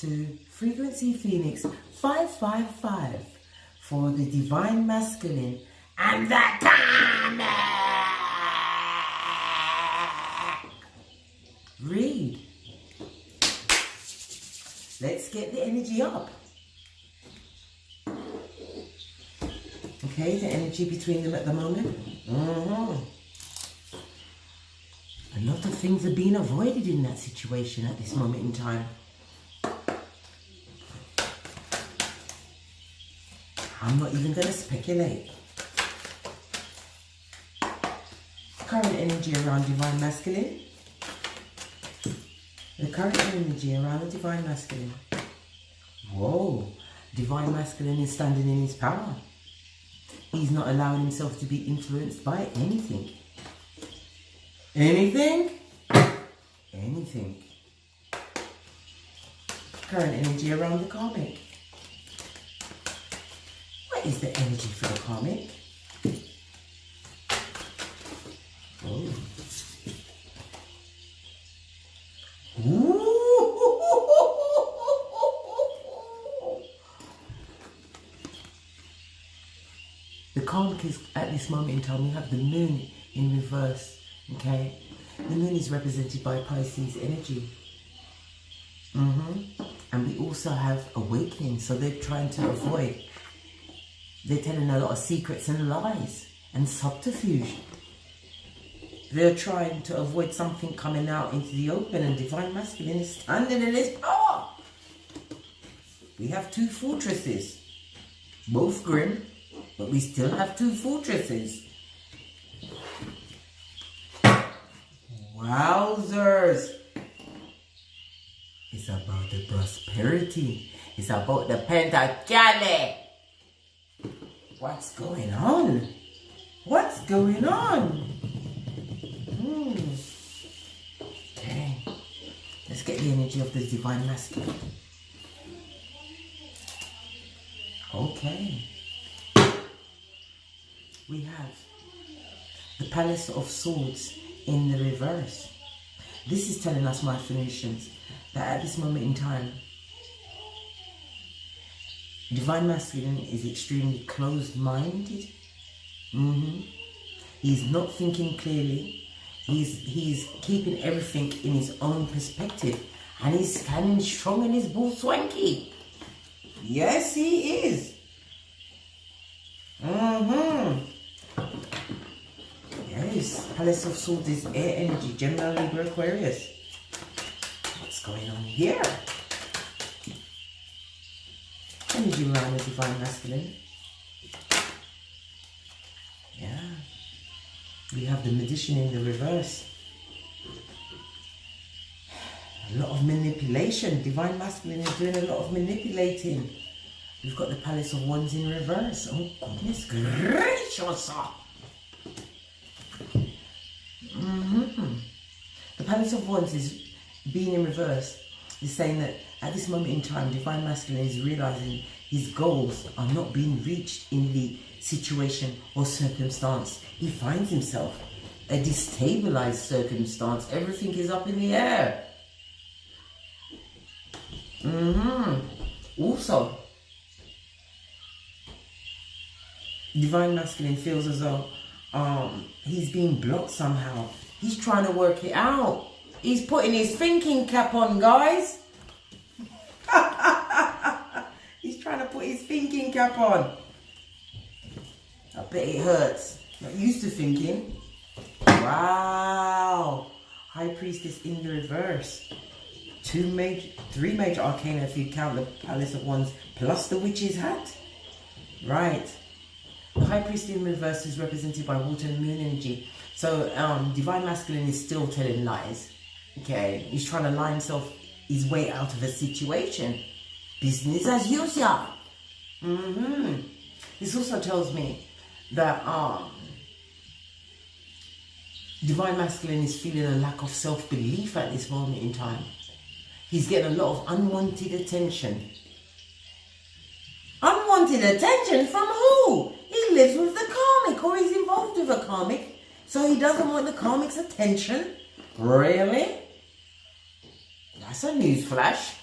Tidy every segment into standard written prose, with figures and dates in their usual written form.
to Frequency Phoenix 555 for the Divine Masculine and the Karmic. Read. Let's get the energy up. Okay, the energy between them at the moment. A lot of things are being avoided in that situation at this moment in time. I'm not even going to speculate. Current energy around Divine Masculine. The current energy around the Divine Masculine. Whoa. Divine Masculine is standing in his power. He's not allowing himself to be influenced by anything. Anything? Anything. Current energy around the Karmic. What is the energy for the Karmic? Oh. Ooh. The Karmic is, at this moment in time, we have the moon in reverse. Okay, the moon is represented by Pisces energy. And we also have awakening, so they're trying to avoid. They're telling a lot of secrets and lies and subterfuge. They're trying to avoid something coming out into the open, and Divine Masculine is standing in his power. We have two fortresses, both grim, but we still have two fortresses. Wowzers! It's about the prosperity. It's about the pentacale. What's going on? What's going on? Okay. Let's get the energy of the Divine Masculine. Okay. We have the Palace of Swords in the reverse. This is telling us, my Phoenicians, that at this moment in time, Divine Masculine is extremely closed-minded. He's not thinking clearly. He's keeping everything in his own perspective, and he's standing strong in his bull swanky. Yes, he is. Yes, Palace of Swords is air energy, Gemini, Libra, Aquarius. What's going on here? Energy around the Divine Masculine. Yeah. We have the Magician in the reverse. A lot of manipulation. Divine Masculine is doing a lot of manipulating. We've got the Palace of Wands in reverse. Oh, goodness gracious. The Palace of Wands is being in reverse. Is saying that at this moment in time, Divine Masculine is realizing his goals are not being reached in the situation or circumstance. He finds himself a destabilized circumstance. Everything is up in the air. Also, Divine Masculine feels as though he's being blocked somehow. He's trying to work it out. He's putting his thinking cap on, guys. He's trying to put his thinking cap on. I bet it hurts. Not used to thinking. Wow. High Priestess in the reverse. Three major arcana if you count the Palace of Wands plus the Witch's hat. Right. The High Priest in reverse is represented by water and moon energy. So Divine Masculine is still telling lies. Okay, he's trying to lie his way out of a situation. Business as usual. This also tells me that Divine Masculine is feeling a lack of self-belief at this moment in time. He's getting a lot of unwanted attention. Unwanted attention from who? He lives with the Karmic, or he's involved with a Karmic, so he doesn't want the Karmic's attention. Really? That's a news flash.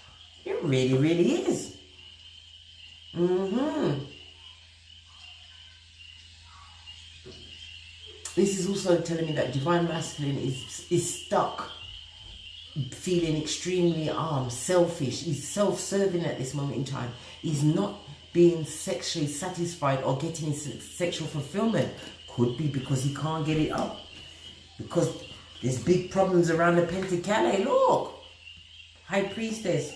It really, really is. This is also telling me that divine masculine is stuck, feeling extremely selfish. He's self-serving at this moment in time. He's not being sexually satisfied or getting his sexual fulfillment. Could be because he can't get it up. Because there's big problems around the Pentacale. Look, High Priestess.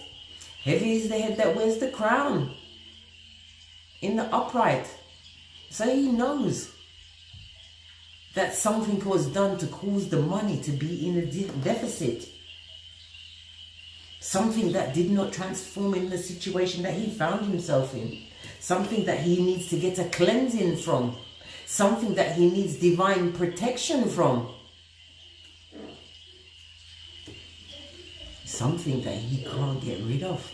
Heavy is the head that wears the crown. In the upright. So he knows that something was done to cause the money to be in a deficit. Something that did not transform in the situation that he found himself in. Something that he needs to get a cleansing from. Something that he needs divine protection from. Something that he can't get rid of.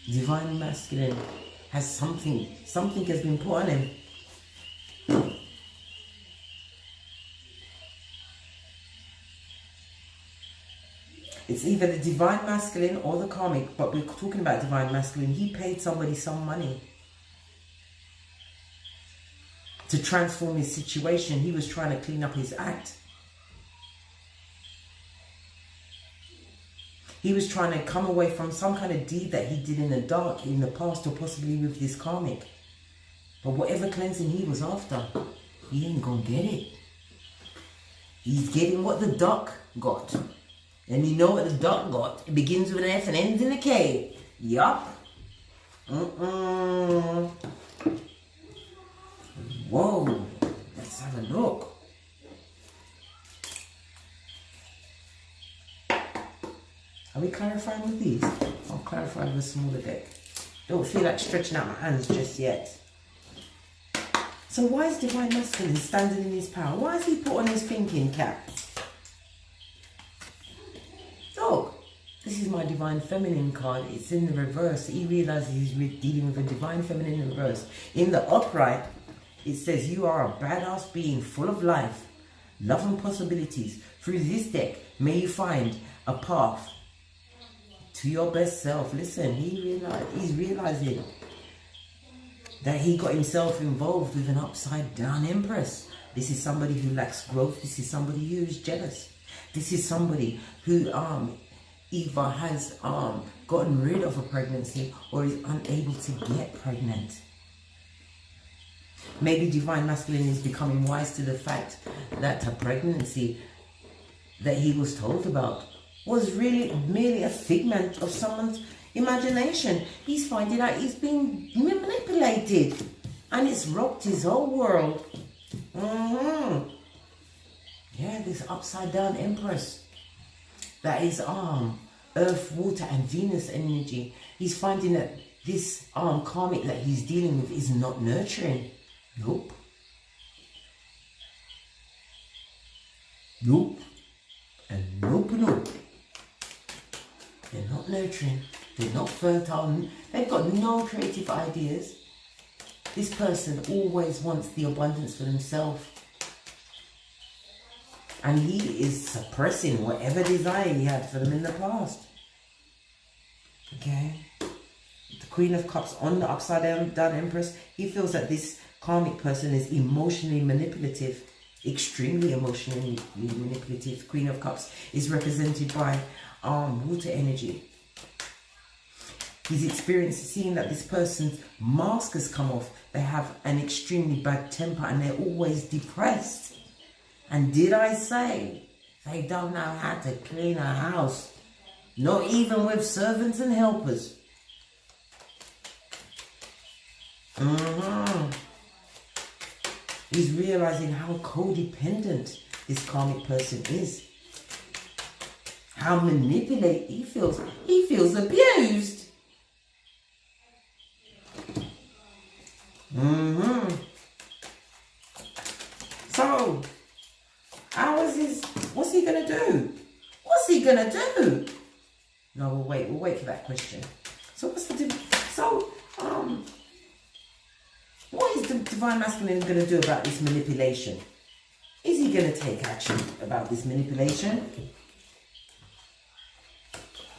Divine masculine has something has been put on him. It's either the divine masculine or the karmic, but we're talking about divine masculine. He paid somebody some money to transform his situation. He was trying to clean up his act. He was trying to come away from some kind of deed that he did in the dark, in the past, or possibly with this karmic. But whatever cleansing he was after, he ain't gonna get it. He's getting what the duck got. And you know what the duck got? It begins with an F and ends in a K. Yup. Whoa. Let's have a look. Are we clarifying with these? I'll clarify with a smaller deck. Don't feel like stretching out my hands just yet. So why is divine masculine standing in his power? Why is he put on his thinking cap? Look, this is my divine feminine card. It's in the reverse. He realizes he's dealing with a divine feminine in reverse. In the upright, it says you are a badass being full of life, love and possibilities. Through this deck, may you find a path to your best self. Listen, he's realizing that he got himself involved with an upside down empress. This is somebody who lacks growth. This is somebody who is jealous. This is somebody who either has gotten rid of a pregnancy or is unable to get pregnant. Maybe divine masculine is becoming wise to the fact that a pregnancy that he was told about was really merely a figment of someone's imagination. He's finding out he's being manipulated and it's rocked his whole world. Yeah, this upside down empress that is earth, water and Venus energy. He's finding that this karmic that he's dealing with is not nurturing. Nope. Nope. And nope. They're not nurturing. They're not fertile. They've got no creative ideas. This person always wants the abundance for themselves. And he is suppressing whatever desire he had for them in the past. Okay. The Queen of Cups on the upside down Empress. He feels that this karmic person is emotionally manipulative. Extremely emotionally manipulative. Queen of Cups is represented by water energy. He's experiencing, seeing that this person's mask has come off. They have an extremely bad temper and they're always depressed. And did I say they don't know how to clean a house? Not even with servants and helpers. He's realizing how codependent this karmic person is. How manipulated he feels. He feels abused. So, what's he gonna do? What's he gonna do? No, we'll wait for that question. So what is the divine masculine gonna do about this manipulation? Is he gonna take action about this manipulation?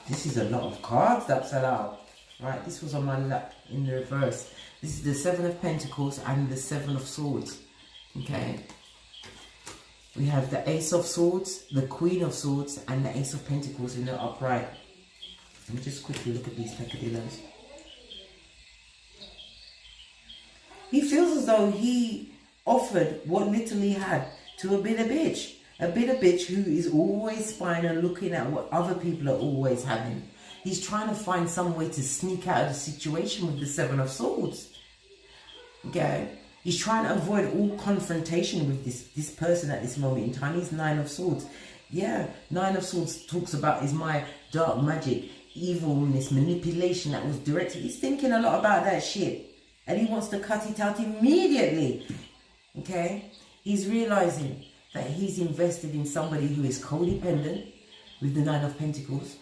This is a lot of cards that fell out. Right, this was on my lap in the reverse. This is the Seven of Pentacles and the Seven of Swords. Okay. We have the Ace of Swords, the Queen of Swords, and the Ace of Pentacles in the upright. Let me just quickly look at these peccadillos. He feels as though he offered what little he had to a bitter bitch. A bitter bitch who is always spying and looking at what other people are always having. He's trying to find some way to sneak out of the situation with the Seven of Swords. Okay? He's trying to avoid all confrontation with this person at this moment in time. He's Nine of Swords. Yeah, Nine of Swords talks about is my dark magic, evilness, manipulation that was directed. He's thinking a lot about that shit. And he wants to cut it out immediately. Okay? He's realizing that he's invested in somebody who is codependent with the Nine of Pentacles.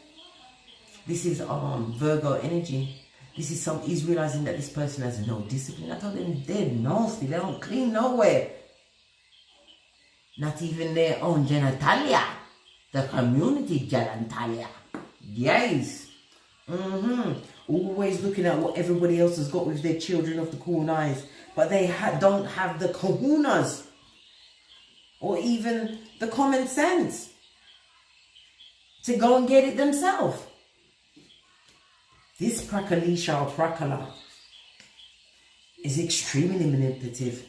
This is Virgo energy. This is he's realizing that this person has no discipline. I told them they're nasty. They don't clean nowhere. Not even their own genitalia. The community genitalia. Yes. Always looking at what everybody else has got with their children of the corn eyes. But they don't have the kahunas. Or even the common sense. To go and get it themselves. This Prakalisha or Prakala is extremely manipulative.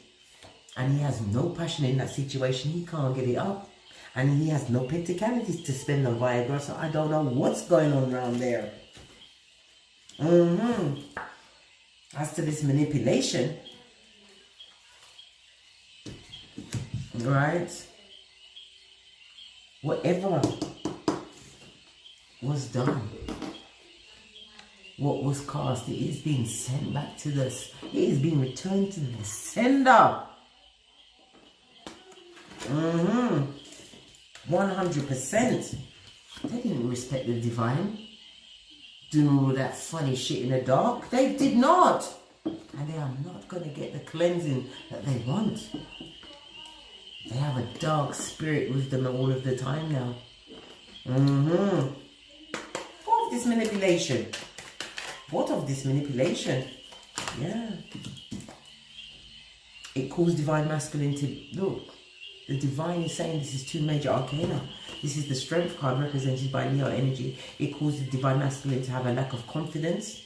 And he has no passion in that situation. He can't get it up. And he has no pentacalities to spend on Viagra. So I don't know what's going on around there. As to this manipulation, right? Whatever was done, what was cast, it is being sent back to this. It is being returned to the sender. 100%. They didn't respect the divine. Doing all that funny shit in the dark. They did not. And they are not going to get the cleansing that they want. They have a dark spirit with them all of the time now. What of this manipulation? What of this manipulation? Yeah. It calls divine masculine to look. The divine is saying this is two major arcana. This is the strength card represented by Leo energy. It calls the divine masculine to have a lack of confidence.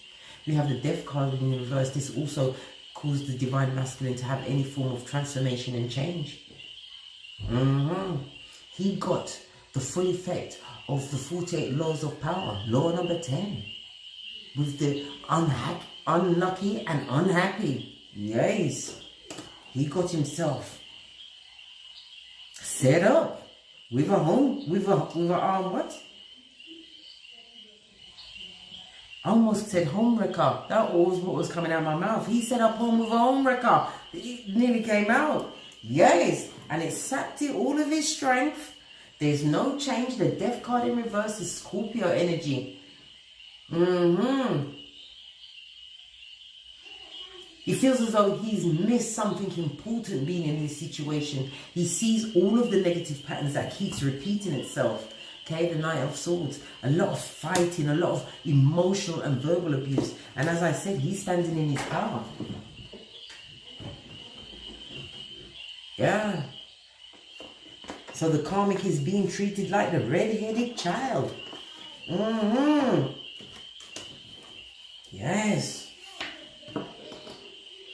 We have the death card in reverse. This also calls the divine masculine to have any form of transformation and change. He got the full effect of the 48 laws of power. Law number 10. With the unlucky and unhappy. Yes. He got himself set up with a home, with a what? I almost said home wrecker. That was what was coming out of my mouth. He set up home with a home wrecker. It nearly came out. Yes. And it sapped it all of his strength. There's no change. The death card in reverse is Scorpio energy. He feels as though he's missed something important being in this situation. He sees all of the negative patterns that keeps repeating itself. Okay, the Knight of Swords. A lot of fighting, a lot of emotional and verbal abuse. And as I said, he's standing in his power. Yeah. So the karmic is being treated like the red-headed child. Yes.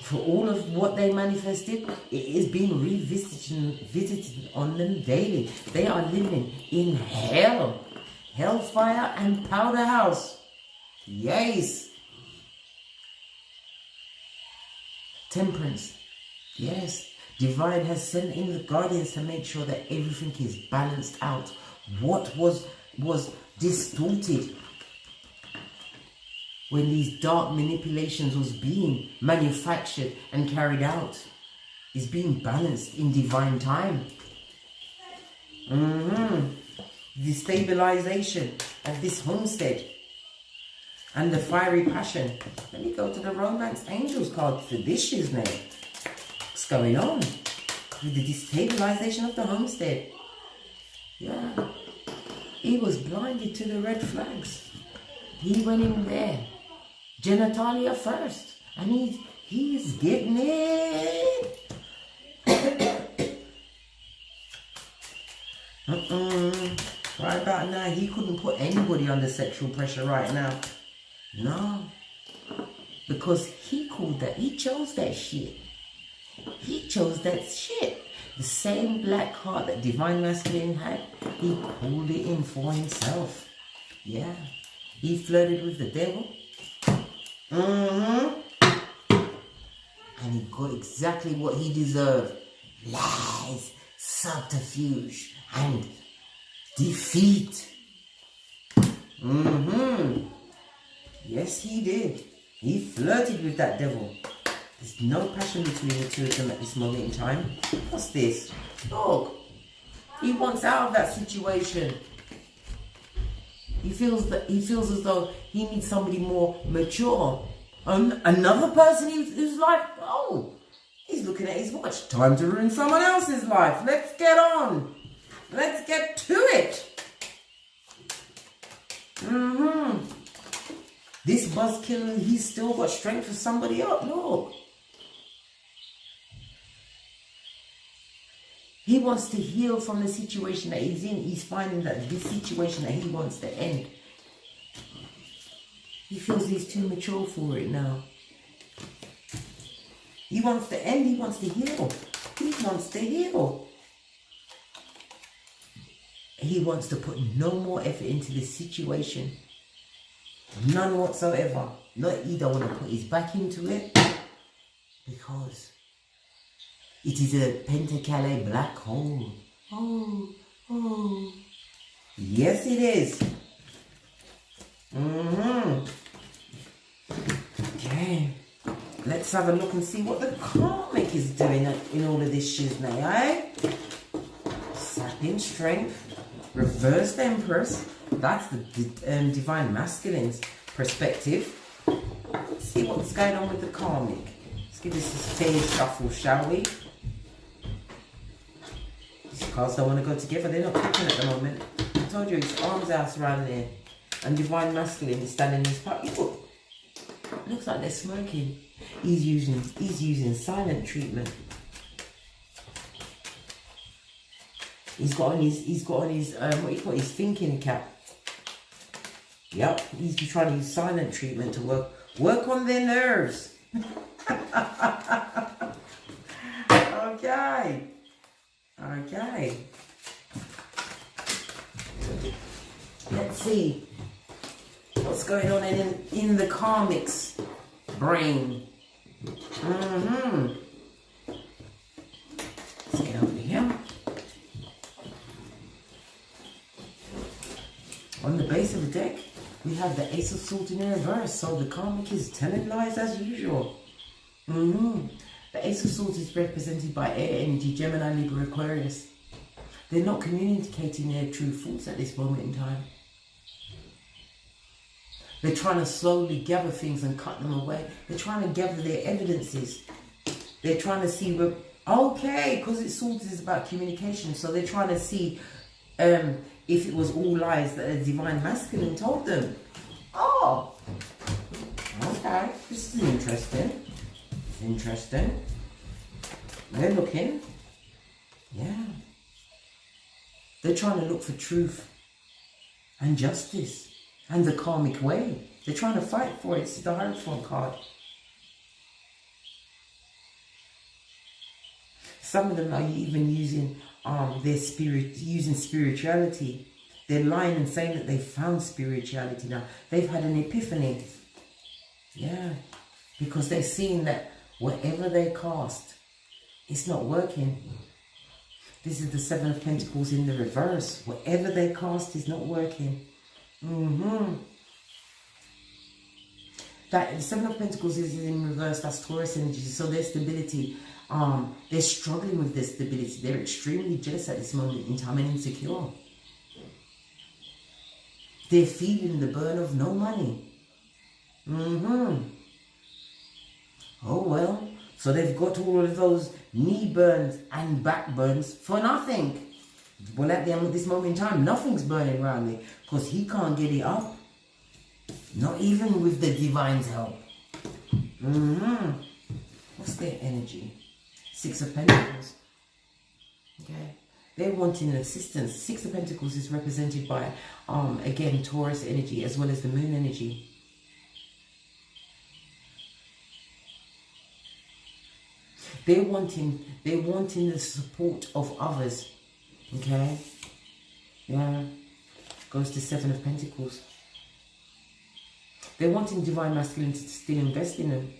For all of what they manifested, it is being revisited on them daily. They are living in hell. Hellfire and powder house. Yes. Temperance. Yes. Divine has sent in the guardians to make sure that everything is balanced out. What was distorted when these dark manipulations was being manufactured and carried out is being balanced in divine time. The stabilization of this homestead and the fiery passion. Let me go to the romance angels card for this year's name. What's going on with the destabilization of the homestead? Yeah, he was blinded to the red flags. He went in there, genitalia first, and he's getting it. Right about now, he couldn't put anybody under sexual pressure right now. No, because he called that. He chose that shit. He chose that shit. The same black heart that Divine Masculine had, he called it in for himself. Yeah. He flirted with the devil. And he got exactly what he deserved. Lies, subterfuge, and defeat. Yes, he did. He flirted with that devil. There's no passion between the two of them at this moment in time. What's this? Look. He wants out of that situation. He feels as though he needs somebody more mature. Another person who's like, oh, he's looking at his watch. Time to ruin someone else's life. Let's get on. Let's get to it. This buzzkill, he's still got strength for somebody else. Look. He wants to heal from the situation that he's in. He's finding that this situation that he wants to end. He feels he's too mature for it now. He wants to end. He wants to heal. He wants to heal. He wants to put no more effort into this situation. None whatsoever. He don't want to put his back into it. Because it is a pentacale black hole. Oh. Yes, it is. Okay. Let's have a look and see what the Karmic is doing in all of this shiznay, eh? Sapping strength. Reversed Empress. That's the Divine Masculine's perspective. Let's see what's going on with the Karmic. Let's give this a fair shuffle, shall we? These cards don't want to go together. They're not clicking at the moment. I told you, his arms out around there. And Divine Masculine is standing in his part. Look. Looks like they're smoking. He's using silent treatment. He's got on his what do you call it, his thinking cap. Yep, he's trying to use silent treatment to work on their nerves. Okay. Let's see what's going on in the Karmic's brain. Let's get over here. On the base of the deck, we have the Ace of Swords in reverse, so the Karmic is telling lies as usual. The Ace of Swords is represented by air energy, Gemini, Libra, Aquarius. They're not communicating their true thoughts at this moment in time. They're trying to slowly gather things and cut them away. They're trying to gather their evidences. They're trying to see where, okay, because it's Swords is about communication, so they're trying to see if it was all lies that the Divine Masculine told them. Oh, okay, this is interesting. Interesting. They're looking. Yeah. They're trying to look for truth and justice and the Karmic way. They're trying to fight for it. It's the Hierophant card. Some of them are even using using spirituality. They're lying and saying that they've found spirituality now. They've had an epiphany. Yeah. Because they're seeing that whatever they cast, it's not working. This is the Seven of Pentacles in the reverse. Whatever they cast is not working. That the Seven of Pentacles is in reverse. That's Taurus energy. So their stability, they're struggling with their stability. They're extremely jealous at this moment in time and insecure. They're feeling the burn of no money. Oh well, so they've got all of those knee burns and back burns for nothing. Well, at this moment in time, nothing's burning around me because he can't get it up. Not even with the divine's help. What's their energy? Six of Pentacles. Okay. They're wanting assistance. Six of Pentacles is represented by, again, Taurus energy as well as the moon energy. They're wanting the support of others. Okay. Yeah. Goes to Seven of Pentacles. They're wanting divine masculine to still invest in them.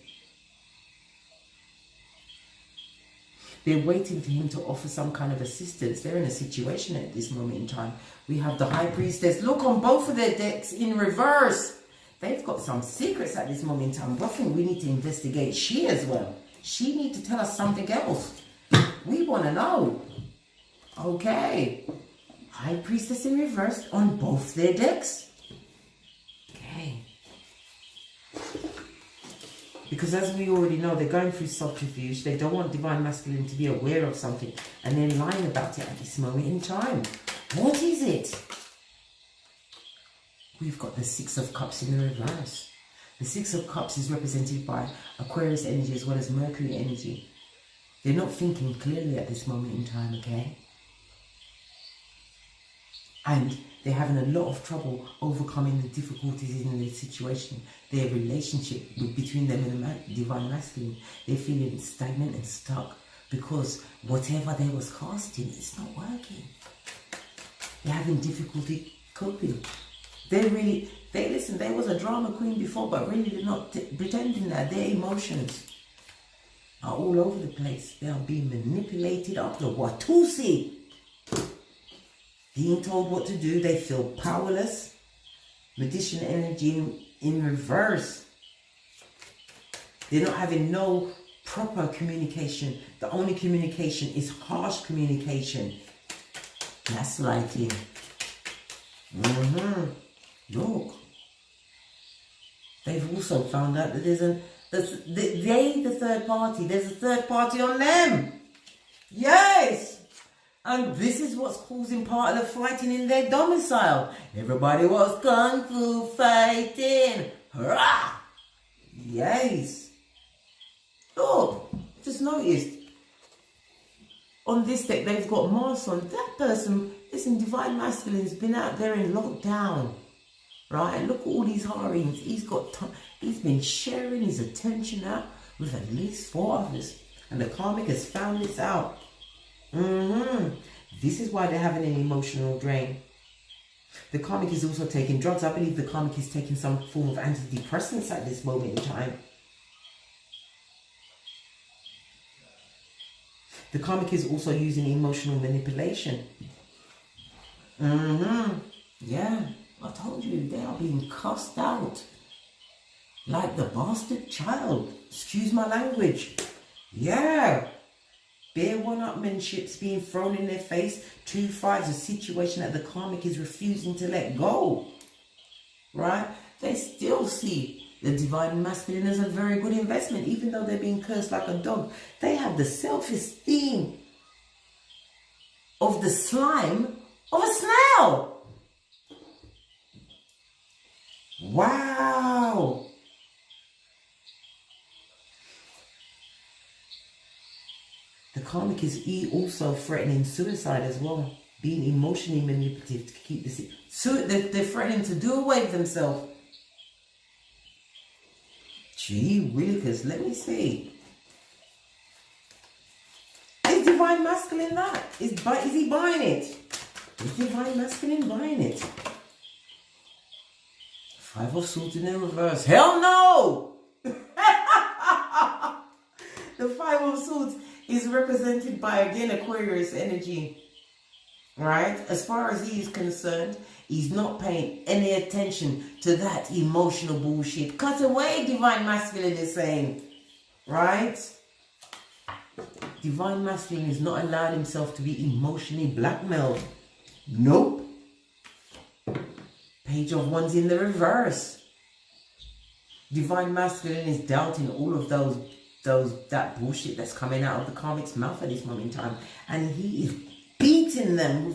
They're waiting for him to offer some kind of assistance. They're in a situation at this moment in time. We have the High Priestess. Look on both of their decks in reverse. They've got some secrets at this moment in time. I think we need to investigate she as well. She needs to tell us something else. We want to know. Okay. High Priestess in reverse on both their decks. Okay. Because as we already know, they're going through subterfuge. They don't want divine masculine to be aware of something. And they're lying about it at this moment in time. What is it? We've got the Six of Cups in the reverse. The Six of Cups is represented by Aquarius energy as well as Mercury energy. They're not thinking clearly at this moment in time, okay? And they're having a lot of trouble overcoming the difficulties in their situation, their relationship between them and the divine masculine. They're feeling stagnant and stuck because whatever they was casting, it's not working. They're having difficulty coping. Listen, they was a drama queen before, but really they're not pretending that. Their emotions are all over the place. They are being manipulated up the Watusi. Being told what to do, they feel powerless. Magician energy in reverse. They're not having no proper communication. The only communication is harsh communication. Gaslighting. Look. They've also found out that the third party. There's a third party on them. Yes. And this is what's causing part of the fighting in their domicile. Everybody was kung fu fighting. Hurrah! Yes. Look, just noticed. On this deck, they've got Mars on. That person, listen, divine masculine's been out there in lockdown. Right? Look at all these harems. He's been sharing his attention out with at least 4 others. And the Karmic has found this out. This is why they're having an emotional drain. The Karmic is also taking drugs. I believe the Karmic is taking some form of antidepressants at this moment in time. The Karmic is also using emotional manipulation. Yeah, I told you, they are being cussed out. Like the bastard child. Excuse my language. Yeah. Bare one-upmanships being thrown in their face. 2 5s, a situation that the Karmic is refusing to let go. Right? They still see the divine masculine as a very good investment, even though they're being cursed like a dog. They have the self-esteem of the slime of a snail. Wow. The Karmic is also threatening suicide as well. Being emotionally manipulative to keep this. So they're threatening to do away with themselves. Gee willikers, let me see. Is divine masculine that? Is he buying it? Is divine masculine buying it? 5 of Swords in the reverse. Hell no! The 5 of Swords is represented by, again, Aquarius energy. Right? As far as he is concerned, he's not paying any attention to that emotional bullshit. Cut away, divine masculine is saying. Right? Divine masculine is not allowing himself to be emotionally blackmailed. Nope. Page of Wands in the reverse. Divine masculine is doubting all of that bullshit that's coming out of the Karmic's mouth at this moment in time. And he is beating them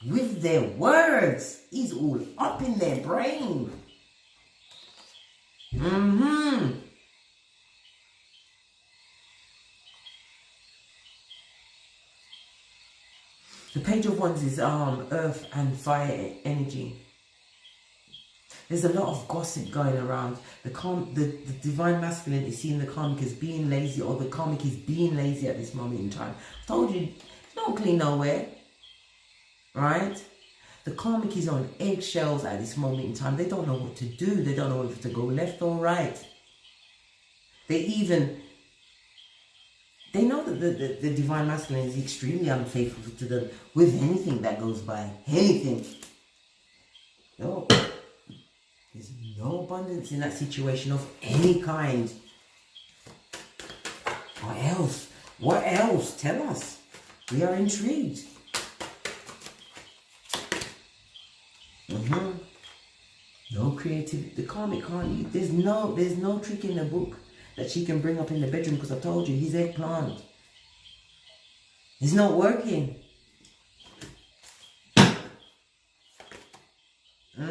with their words. He's all up in their brain. The Page of Wands is earth and fire energy. There's a lot of gossip going around. The divine masculine is seeing the karmic as being lazy, or the karmic is being lazy at this moment in time. I told you, don't clean nowhere, right? The karmic is on eggshells at this moment in time. They don't know what to do. They don't know if to go left or right. They know that the divine masculine is extremely unfaithful to them with anything that goes by. Anything. No. There's no abundance in that situation of any kind. What else? What else? Tell us. We are intrigued. No creativity. The karmic can't. There's no trick in the book that she can bring up in the bedroom, because I told you, he's eggplant. It's not working.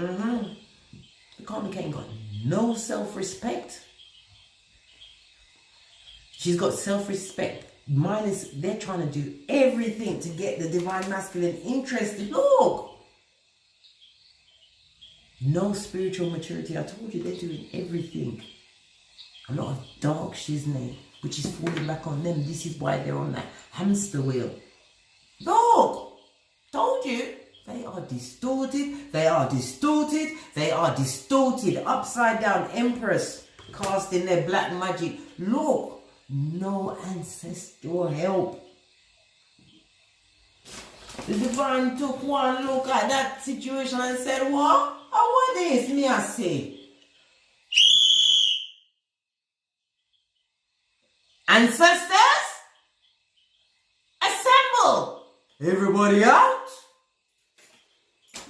The karmic ain't got no self-respect. She's got self-respect minus they're trying to do everything to get the divine masculine interested. Look! No spiritual maturity. I told you, they're doing everything. A lot of dark shiznay, which is falling back on them. This is why they're on that hamster wheel. Look! Told you. They are distorted. They are distorted. They are distorted. Upside down empress casting their black magic. Look! No ancestral help. The divine took one look at that situation and said, what? Oh, what is me I say? Ancestors, assemble! Everybody out?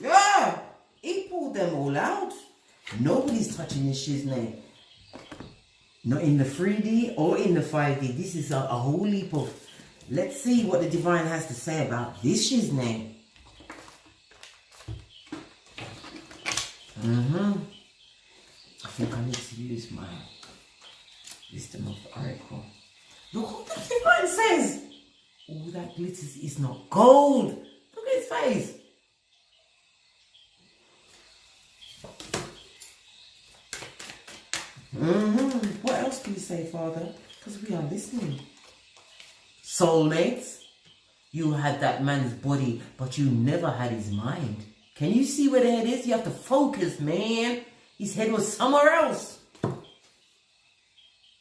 Yeah, he pulled them all out. Nobody's touching this shiznay. Not in the 3D or in the 5D. This is a whole heap of... Let's see what the divine has to say about this shiznay. I think I need to use my wisdom of the oracle. Look what the divine says. All that glitters is not gold. Look at his face. What else can you say, Father? Because we are listening. Soulmates. You had that man's body, but you never had his mind. Can you see where the head is? You have to focus, man. His head was somewhere else.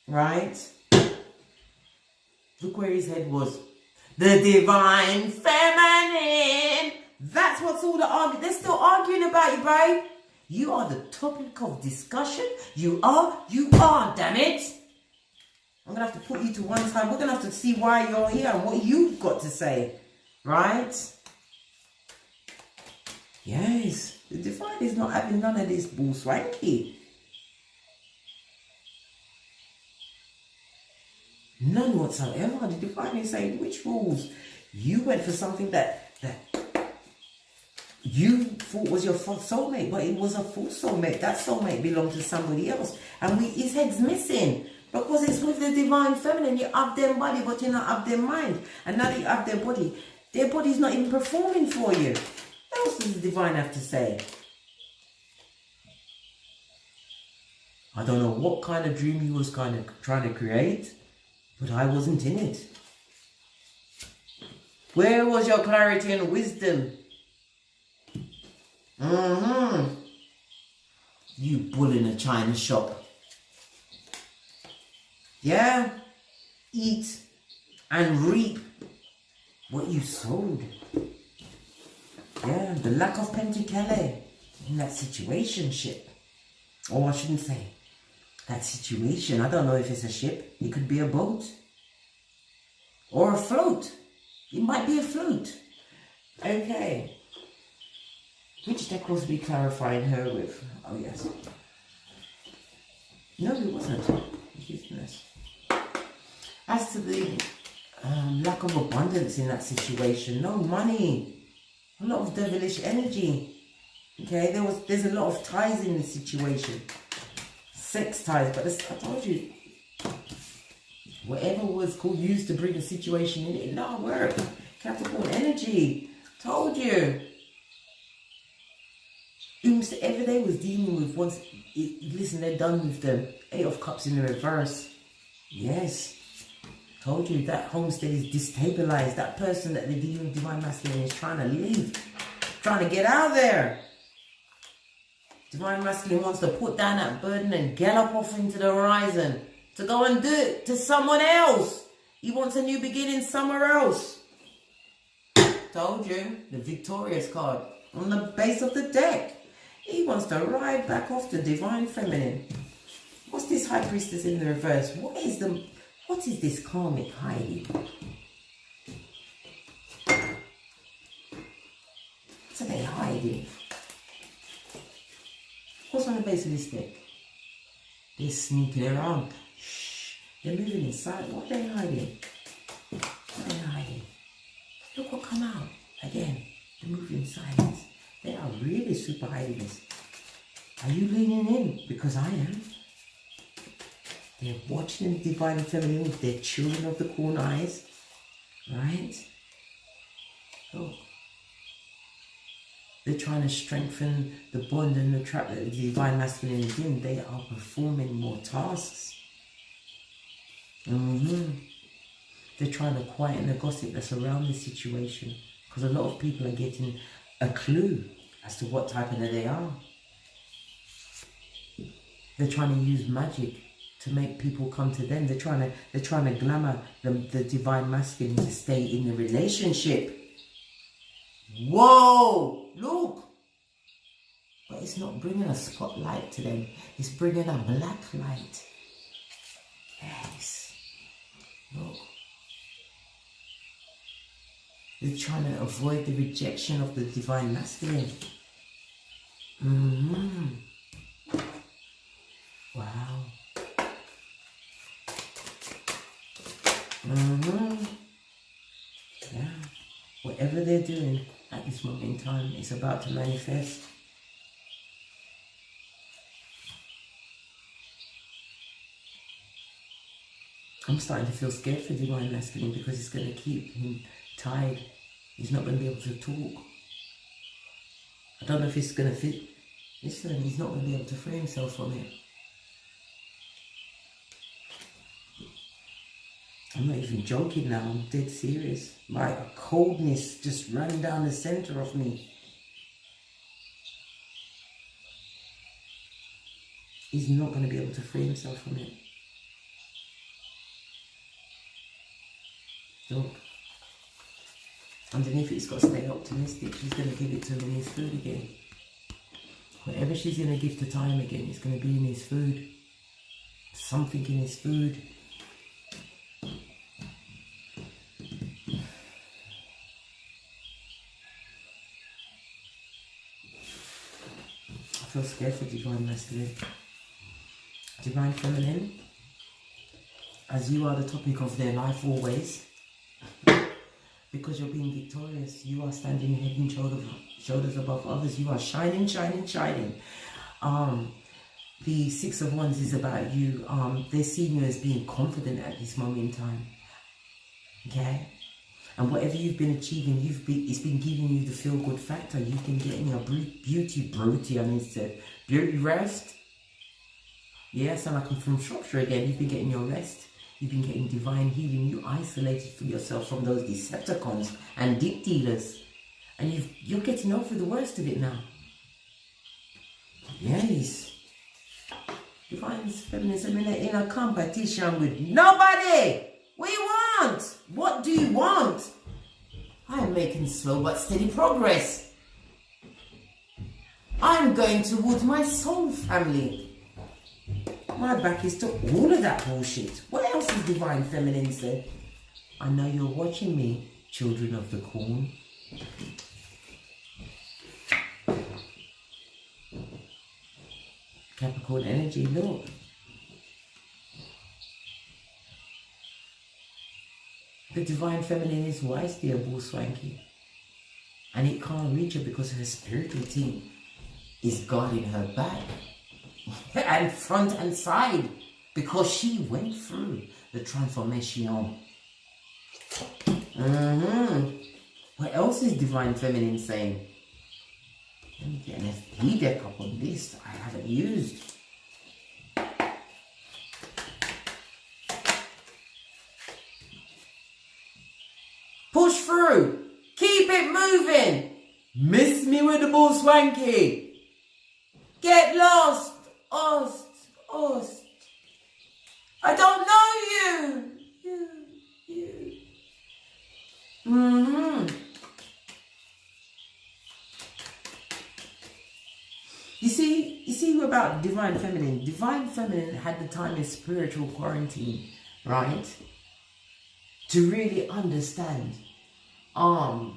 Right? Look where his head was. The divine feminine. That's what's all the argument. They're still arguing about you, babe. You are the topic of discussion. You are, damn it. I'm going to have to put you to one side. We're going to have to see why you're here and what you've got to say. Right? Yes. The divine is not having none of this bull swanky. None whatsoever. The divine is saying, which rules? You went for something that you thought was your soulmate, but it was a false soulmate. That soulmate belonged to somebody else. And his head's missing. Because it's with the divine feminine. You have their body, but you not have their mind. And now that you have their body's not even performing for you. What else does the divine have to say? I don't know what kind of dream he was kind of trying to create, but I wasn't in it. Where was your clarity and wisdom? You bull in a china shop. Yeah? Eat and reap what you sowed. Yeah, the lack of penticale in that situationship. Or I shouldn't say that situation. I don't know if it's a ship. It could be a boat. Or a float. It might be a float. Okay. Which deck was we clarifying her with? Oh, yes. No, it wasn't. Goodness. As to the lack of abundance in that situation, no money. A lot of devilish energy. Okay, there's a lot of ties in the situation. sex ties, but I told you, whatever was called used to bring a situation in, it not work. Capricorn energy, told you. Whomsoever they was dealing with, once, listen, they're done with them. 8 of Cups in the reverse. Yes. Told you, that homestead is destabilized. That person that they're dealing with, Divine Masculine, is trying to leave. Trying to get out of there. Divine Masculine wants to put down that burden and gallop off into the horizon. To go and do it to someone else. He wants a new beginning somewhere else. Told you, the Victorious card on the base of the deck. He wants to ride back off the Divine Feminine. What's this High Priestess in the reverse? What is this Karmic hiding? What are they hiding? What's on the base of this deck? They're sneaking around. Shh. They're moving inside. What are they hiding? What are they hiding? Look what come out. Again, they're moving in silence. They are really super hiding this. Are you leaning in? Because I am. They're watching the Divine Feminine with their children of the corn eyes. Right? Look. They're trying to strengthen the bond and the trap that the Divine Masculine is in. They are performing more tasks. They're trying to quieten the gossip that's around the situation. Because a lot of people are getting a clue as to what type of they are. They're trying to use magic to make people come to them. They're trying to glamour the Divine Masculine to stay in the relationship. Whoa! Look! But it's not bringing a spotlight to them. It's bringing a black light. Yes. Look. They're trying to avoid the rejection of the Divine Masculine. Wow. Yeah. Whatever they're doing at this moment in time, it's about to manifest. I'm starting to feel scared for Divine Masculine because it's going to keep him tied. He's not going to be able to talk. I don't know if it's going to fit. Listen, he's not going to be able to free himself from it. I'm not even joking now, I'm dead serious. My coldness just ran down the center of me. He's not going to be able to free himself from it. Look. Underneath it, he's got to stay optimistic. She's going to give it to him in his food again. Whatever she's going to give to time again, it's going to be in his food. Something in his food. I feel scared for Divine Masculine. Divine Feminine, as you are the topic of their life always, because you're being victorious, you are standing head and shoulders above others. You are shining, shining, shining. The Six of Wands is about you. They're seeing you as being confident at this moment in time. Okay? And whatever you've been achieving, it's been giving you the feel-good factor. You've been getting your beauty rest. Yeah, sound like I'm from Shropshire again. You've been getting your rest. You've been getting divine healing. You isolated for yourself from those Decepticons and dick dealers. And you're getting over the worst of it now. Yes. Divine Feminism in a competition with nobody. What do you want? What do you want? I am making slow but steady progress. I'm going towards my soul family. My back is to all of that bullshit. What else is Divine Feminine said? I know you're watching me, children of the corn. Capricorn energy, look. The Divine Feminine is wise, dear Bull Swanky. And it can't reach her because her spiritual team is guarding her back. and front and side, because she went through the transformation. What else is Divine Feminine saying? Let me get an FP deck up on this I haven't used. Push through. Keep it moving. Miss me with the bull swanky. Get lost. Ost. I don't know you. You see about Divine Feminine. Divine Feminine had the time in spiritual quarantine, right? To really understand how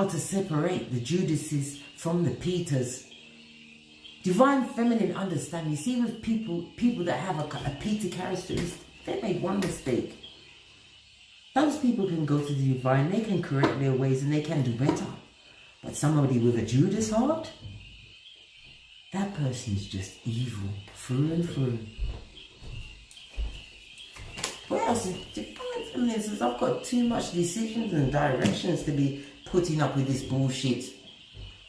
to separate the Judases from the Peters. Divine Feminine understand. You see, with people that have a Peter characteristic, they made one mistake. Those people can go to the Divine, they can correct their ways and they can do better. But somebody with a Judas heart, that person's just evil through and through. What else? Divine Feminine says, I've got too much decisions and directions to be putting up with this bullshit.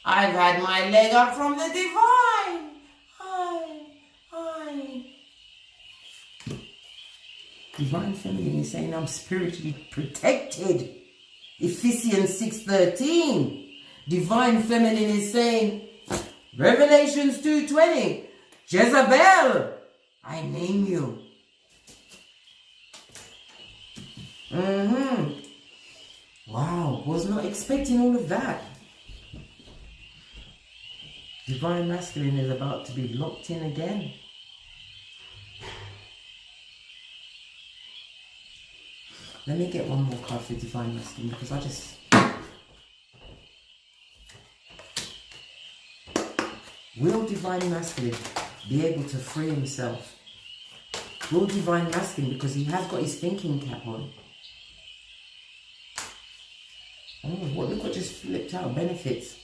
I've had my leg up from the Divine. Divine Feminine is saying I'm spiritually protected. Ephesians 6:13. Divine Feminine is saying, Revelations 2:20. Jezebel, I name you. Wow, was not expecting all of that. Divine Masculine is about to be locked in again. Let me get one more card for Divine Masculine, because will Divine Masculine be able to free himself? Will Divine Masculine, because he has got his thinking cap on. Oh, look what just flipped out. Benefits.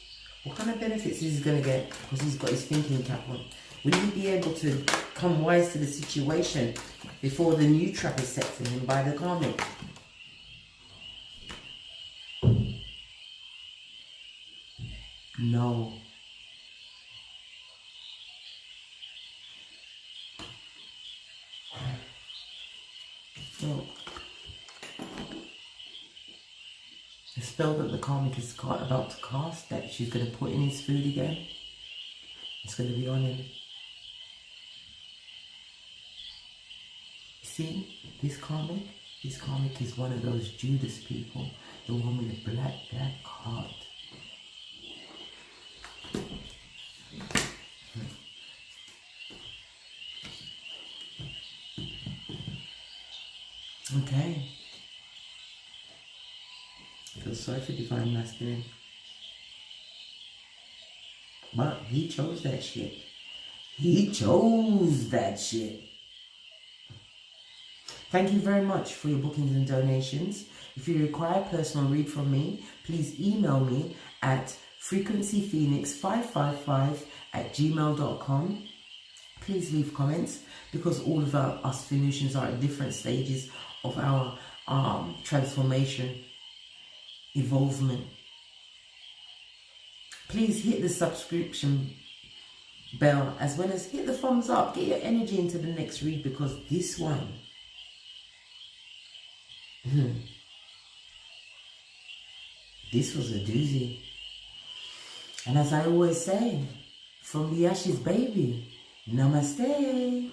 What kind of benefits is he going to get because he's got his thinking cap on? Will he be able to come wise to the situation before the new trap is set for him by the Karmic? No. No. The spell that the Karmic is about to cast, that she's going to put in his food again, it's going to be on him. See, this Karmic is one of those Judas people, the one with the black heart. Okay. I feel sorry for Divine Masculine. But he chose that shit. He chose that shit. Thank you very much for your bookings and donations. If you require a personal read from me, please email me at frequencyphoenix555@gmail.com. Please leave comments, because all of us Phoenicians are at different stages of our transformation, evolvement. Please hit the subscription bell, as well as hit the thumbs up. Get your energy into the next read, because this one, this was a doozy. And as I always say, from the ashes, baby, namaste.